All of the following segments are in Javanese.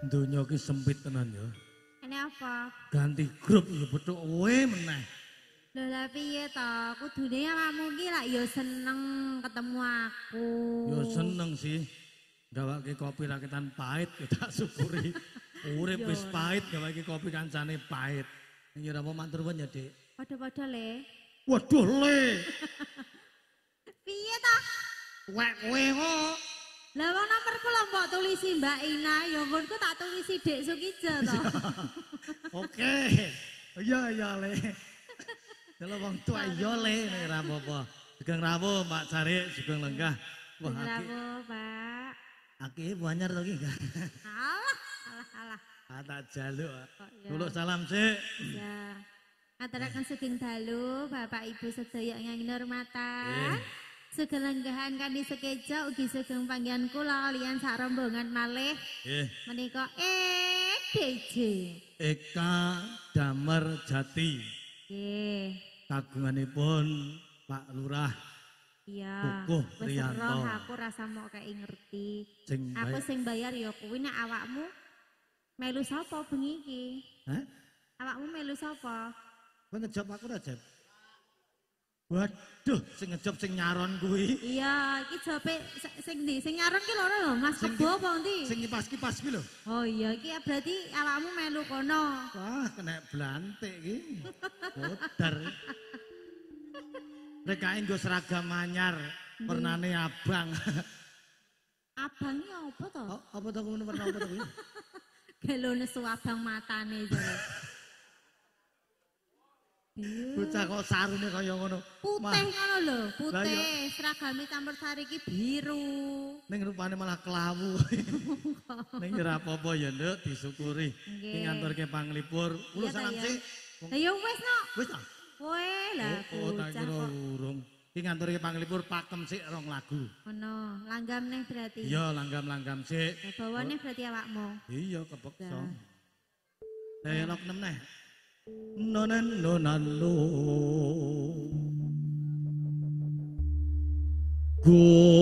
Donya ki sempit tenan ya. Ini apa? Ganti grup ya betuk kowe meneh. Lho lah piye to? Kudune awakmu ki lak ya seneng ketemu aku. Ya seneng sih. Gawake kopi rakitan pahit ya tak syukuri. Urip wis pahit gawake kopi kancane pahit. Ya apa matur nuwun ya, Dik. Padha-padha le. Waduh le. Piye to? Wek kowe kok. Lah wong nomorku lho mbok tulisi Mbak Ina, ya nggonku tak tulisi Dek Sukijo to. Oke. Iya le. Kalau wong tua iya le nek ora apa-apa. Sugeng rawuh Mbak Sari, sugeng lenggah. Wah, rawuh, Pak. Aki banyak to ki. Alah. Tak jaluk. Tuluk salam sik. Ya. Aturaken sugeng dalu Bapak Ibu sedaya ingkang hormatan. Sugeng lenggahan kanthi sekeja ugi sugeng panggihan kula kaliyan sak rombongan malih. Nggih. Menika DJ Eka Damer Jati. Nggih. Kagunganipun Pak Lurah. Iya. Kukuh Wis Priyanto. roh aku rasa mau kayak ngerti. Aku sing bayar ya kuwi nek awakmu melu sapa bengi iki? Hah? Awakmu melu sapa? Kowe ngejop aku ra, Jep? Waduh, sing ngejop sing nyaron kuwi. Iya, iki jope sing ndi? Sing nyaron ki lho lho, Mas Kebo apa ndi? Sing kipas-kipas ki lho. Oh iya, iki berarti awakmu melu kono. Wah, kena blantik iki. Bodar. Rekae nggo seragam anyar, warnane abang. Abang iki apa to? Apa to ngono warna apa to kuwi? Gelo nesu abang matane jare. Bocah kok sarune kaya ngono. Putih ngono lho, putih. Seragame campur sari iki biru. Ning rupane malah kelawu. Ning ora apa-apa ya, Nduk, disyukuri. Ki nganturke panglipur. Kula salam sik. Lah ya wis no. Wis ta? Kowe lah Tak kira urung. Ki nganturke panglipur pakem sik 2 lagu. Ono, langgam neh berarti. Iya, langgam-langgam sik. Bawane berarti awakmu. Iya, kepeksa. Elok nem neh. Nonan nonalo gumlaringkan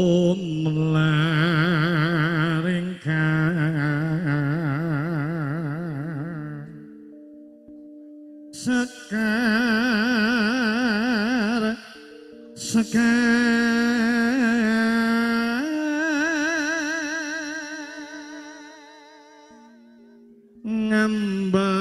sekar ngambar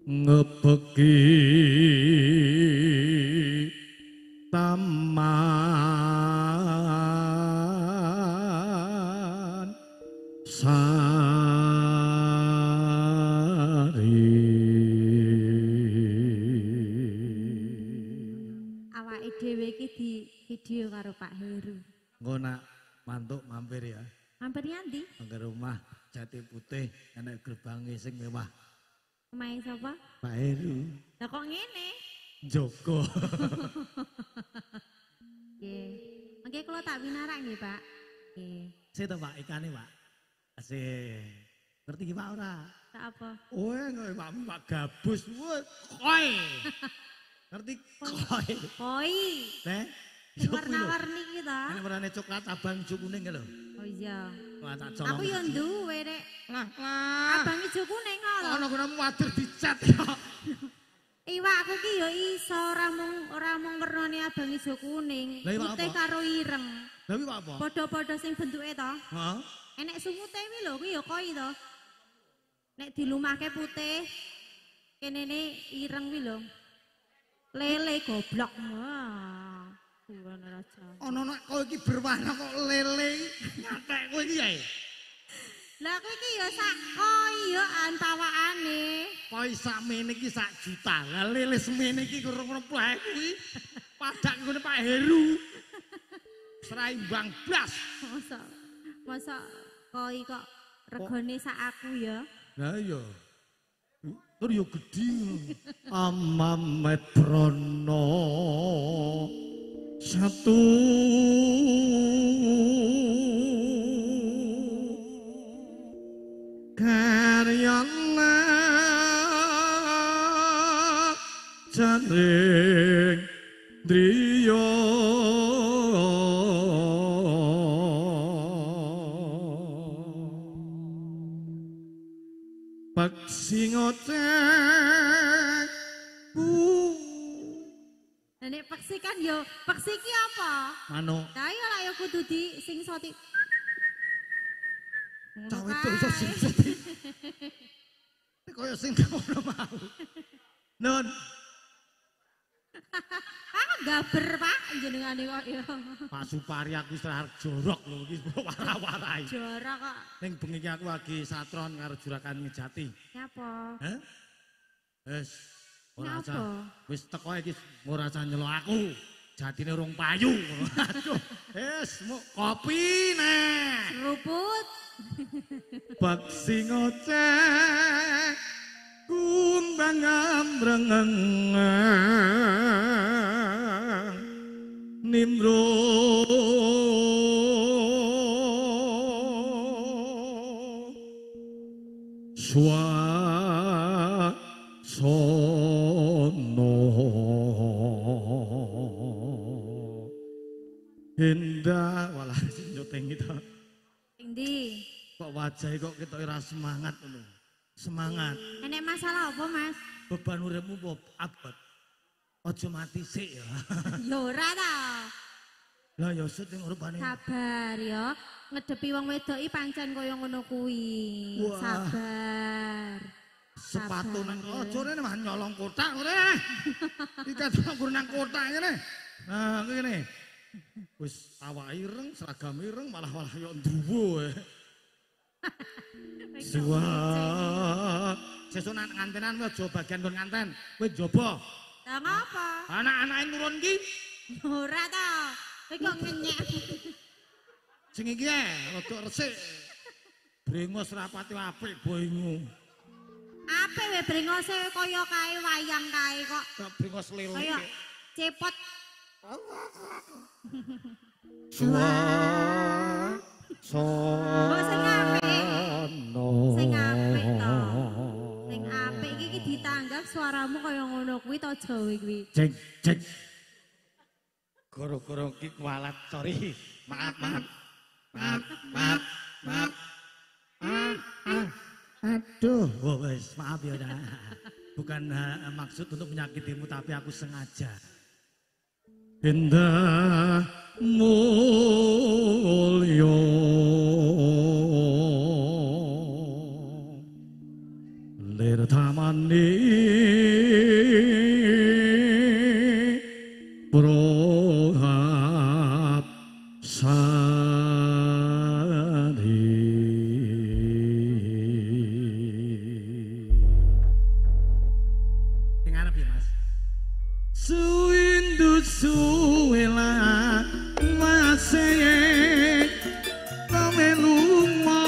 ngepeki taman sari. Awake dhewe iki di video karo Pak Heru. Engko nak mantuk mampir ya. Mampir ndi? Ke rumah Jati Putih enek gerbange sing mewah. Omahe sapa? Pak Heru. Lah kok ngene? Joko. Nggih. Mengke kula tak winarak nggih, Pak. Nggih. Sik to Pak ikane, Pak. Asih. Ngerti ki Pak ora? Tak apa? Pak Gabus. Koi. Ngerti koi. Koi. Teh. Sing warna-warni ki ta? Ini warnane coklat abang ijo kuning lho. Oh iya. Wah tak colong. Aku yo duwe rek. Lah. Abang ijo kuning kok. Ono gunamu wadir dicat ya. Iwak aku ki yo iso ora mung wernane abang ijo kuning. Lah iwak Putih apa? karo ireng. Lah iwak apa? Padha-padha sing bentuke to. Heeh. Enek sumute wi lho kuwi ya koi to. Nek dilumahke putih kenene ireng wi lho. Lele goblok. Wah. Bukan raja. Ono nek kowe iki berwarna kok lele nyatek kowe iki ya. Lah kowe iki ya sak koi ya antawakane. Koi sakmene iki sak juta. Lah lele semene iki kurang plek kuwi. Padak ngene Pak Heru. Seraimbang blas. Masa koi kok regane sak aku ya. Lah iya. Tur yo gedhi. Amamet Brono satu karyana jaring driya paksi ngocek nek peksi kan yo, peksi ki apa? Mano. Lah iya lah yo kudu di sing soti. Cawe itu iso sing soti. Kaya sing ngono mau. Nun. Gaber Pak jenengane kok ya. Pak Supari aku wis jorok lho iki wara-warai. Jorok kok. Ning bengi iki aku lagi satron karo juragan Ngejati. Nyapa? Hah? Wes ora Nyapa? usah. Wis teko iki ora usah nyelok aku. Jatine urung payu. Aduh. Wes mau kopi nek. Seruput. Bak sing ngocek kumbang ambrengeng nimro sono indah walah nyoteng itu Endi? kok wajahnya kok kita ora semangat ngono. Semangat. Enek masalah apa, Mas? Beban uripmu apa abot? Aja mati sik ya. Ya ora ta. Lah ya sut ning uripane. Sabar ya. Ngedepi wong wedoki pancen kaya ngono kuwi. Wah. Sabar. Sepatu nang Sabar, aja rene mah nyolong kotak ore. Iki kan nang kotak ngene. Nah, ngene. Wis awak ireng, seragam ireng malah yo nduwo. Suwa. Sesuk nang ngantenan aja bagian kon nganten. Kowe njaba. Lah ngapa? Anak-anake nurun ki. Ora ta. Kowe kok ngenyek. Sing iki rada resik. Brengos rapati apik boymu. Apik we brengose kaya kae wayang kae kok. Kok brengos lele. Kaya cepot. Suwa. Kok sing apik? Sing apik to. Sing apik iki ditanggap suaramu kaya ngono kuwi to Jawa kuwi. Cek cek. Goro-goro ki kualat, sorry. Maaf. Aduh, wes maaf ya dah. Bukan maksud untuk menyakitimu tapi aku sengaja. Indah mulyo lir tamani prohap sari yang Arab ya Mas suindu suwela masih kowe lunga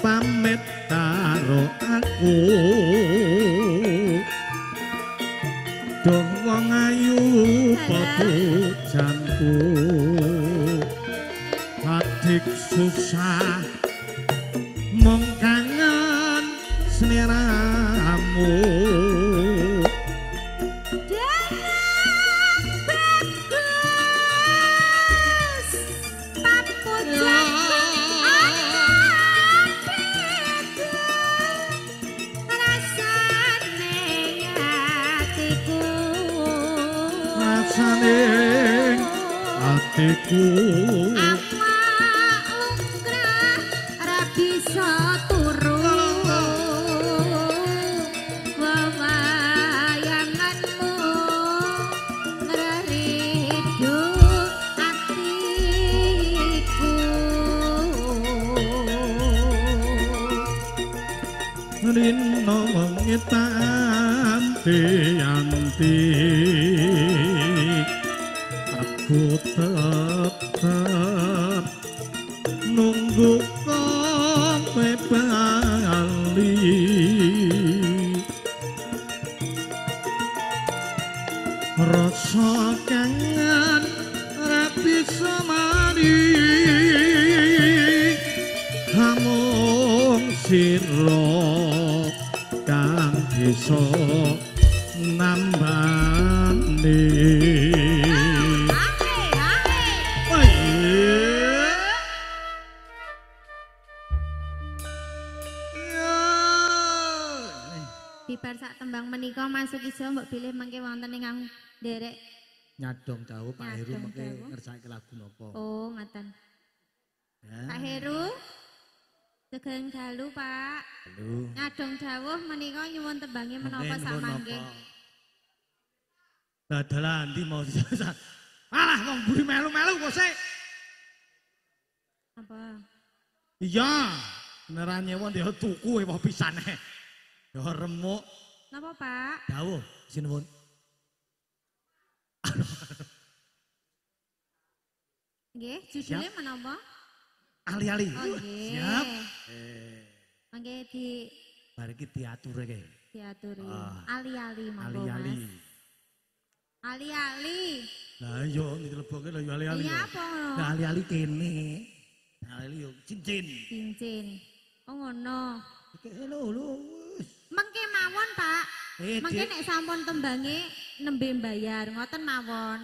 pamit karo aku dong wong ayu pepujanku adik susah mong kangen seliramu atiku Aku lumrah bisa turu wewayanganmu ngreridu atiku rino wengi anti aku tetep nunggu kowe bali rasa kangen ra bisa mari hamung sira kang bisa nambani Bibar sak tembang menika masuk iso mbok pilih mangke wonten ingkang nderek nyadong jauh Pak Heru Nyadong mengke dawuh. ngersake lagu napa oh ngaten ya Pak Heru Sugeng dalu Pak halo nyadong dawuh menika nyuwun tembange menapa Mengke sak nuwun mangke napa? Dadalan ndi mau disasar alah wong buri melu-melu kok sik apa iya beneran nyewon dia tuku apa pisane ya remuk napa Pak dawuh sinuwun nggih judulnya menapa ali-ali oh nggih siap mangke di bar iki diaturke diaturi Ah. ali-ali monggo ali-ali Mas ali-ali lah iya dilebokke lho ya ali-ali iya lho. apa ngono Nah, ali-ali kene ali yo cincin cincin oh ngono lho lho wis mengke mawon Pak mengke Dik. nek sampun tembange nembe mbayar ngoten mawon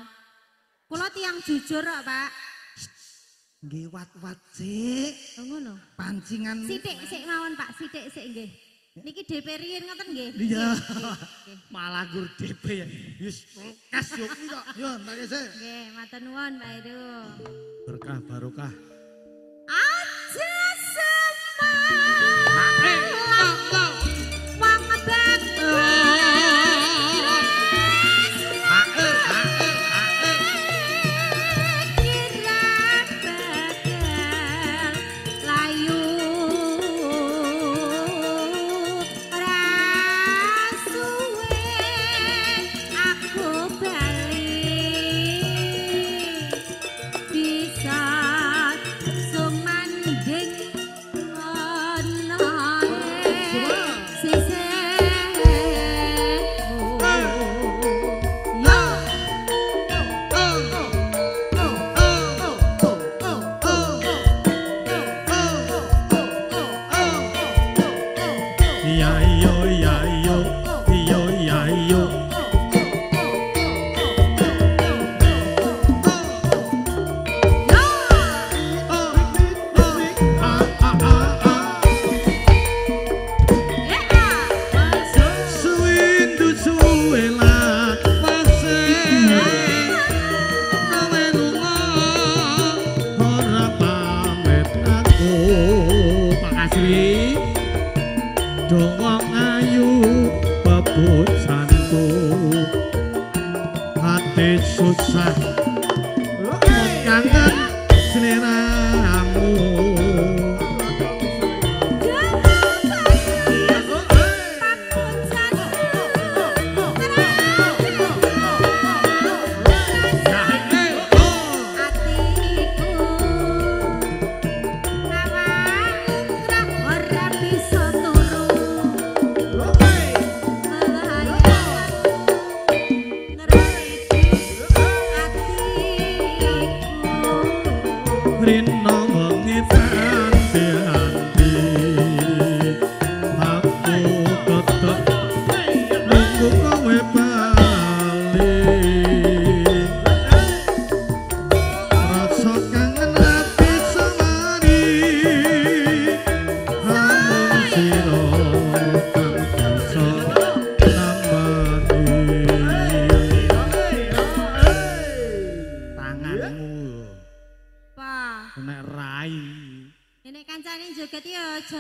kula tiyang jujur kok Pak nggih wat-wat sik oh ngono pancingan sithik sik mawon Pak sithik sik nggih niki DP riyin ngoten nggih iya Nggih. malah gur DP ya wis kas yo kuwi kok yo entek sik nggih matur nuwun Pak Heru berkah barokah aja semalam wong bisa sumanding susah kangen seleramu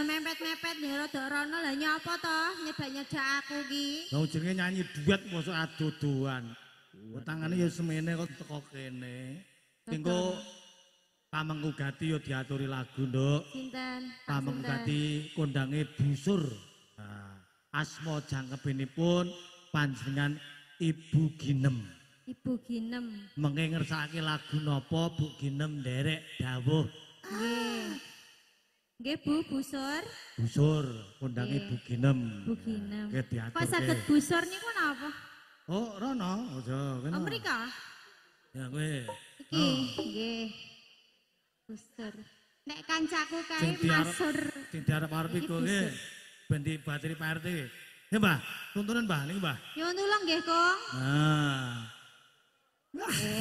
mepet-mepet nih rada rono lah nyapa to nyedak-nyedak aku ki. Lah jenenge nyanyi duet mosok adodoan. Tangane ya semene kok teko kene. Engko Pamengku Gati yo diaturi lagu, Nduk. Sinten? Pamengku Gati kondange busur. Nah, asma jangkepinipun panjenengan Ibu Ginem. Ibu Ginem. Mengke ngersakake lagu napa Bu Ginem nderek dawuh. Nggih. Nggih Bu busur. Busur kondange Bu Ginem. Bu Ginem. Nggih diaturke. Kok saged busur niku napa? Oh, rono, aja kene. Oh mrika? Ya kowe. Iki nggih. Busur. Nek kancaku kae masur. Sing diarep-arep iku nggih ben dibatiri Pak RT. Ya Mbah, tuntunan Mbah niki Mbah. Nyuwun tulung nggih, Kong. Nah.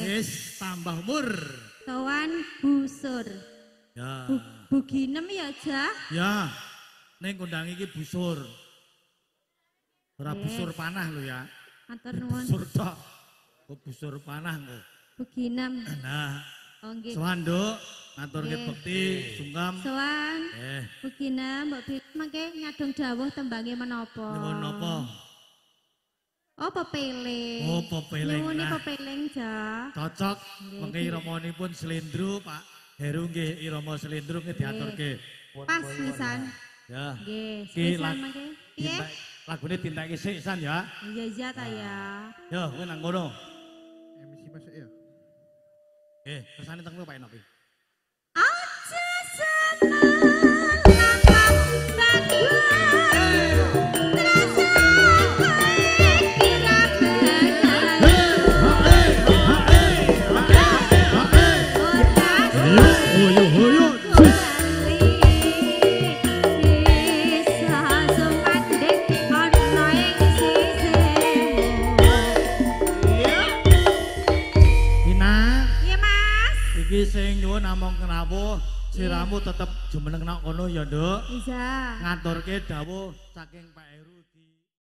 Wis tambah umur. Sowan busur. Ya. Bu Ginem ya, Jah? Ya. Ning kondang iki busur. Ora busur panah lho ya. Matur nuwun. Busur tok. Kok busur panah kok. Bu Ginem. Nah. Oh nggih. Sowan Nduk, matur nggih bekti, sungkem. Sowan. Eh, Bu Ginem, Mbok Bi mangke nyadong dawuh tembange menapa? nyuwun napa? Oh, pepeling. Oh, pepeling. Nyuwuni Nah. pepeling, Jah. Cocok mengke iramanipun slendro, Pak. Heru nggih irama slendro nggih diaturke. Pas pisan. Ya. Nggih, Ki spesial mangke. Piye? Lagune dintake sik san ya. Iya ta ya. Yo, kowe nang ngono. MC masuk ya. Kersane teng kowe Pak Enoki. Aja seneng lapang Iki sing nyuwun namung kenapa siramu tetep jumeneng nang kono ya, Nduk. Bisa. Ngaturke dawuh saking Pak Heru.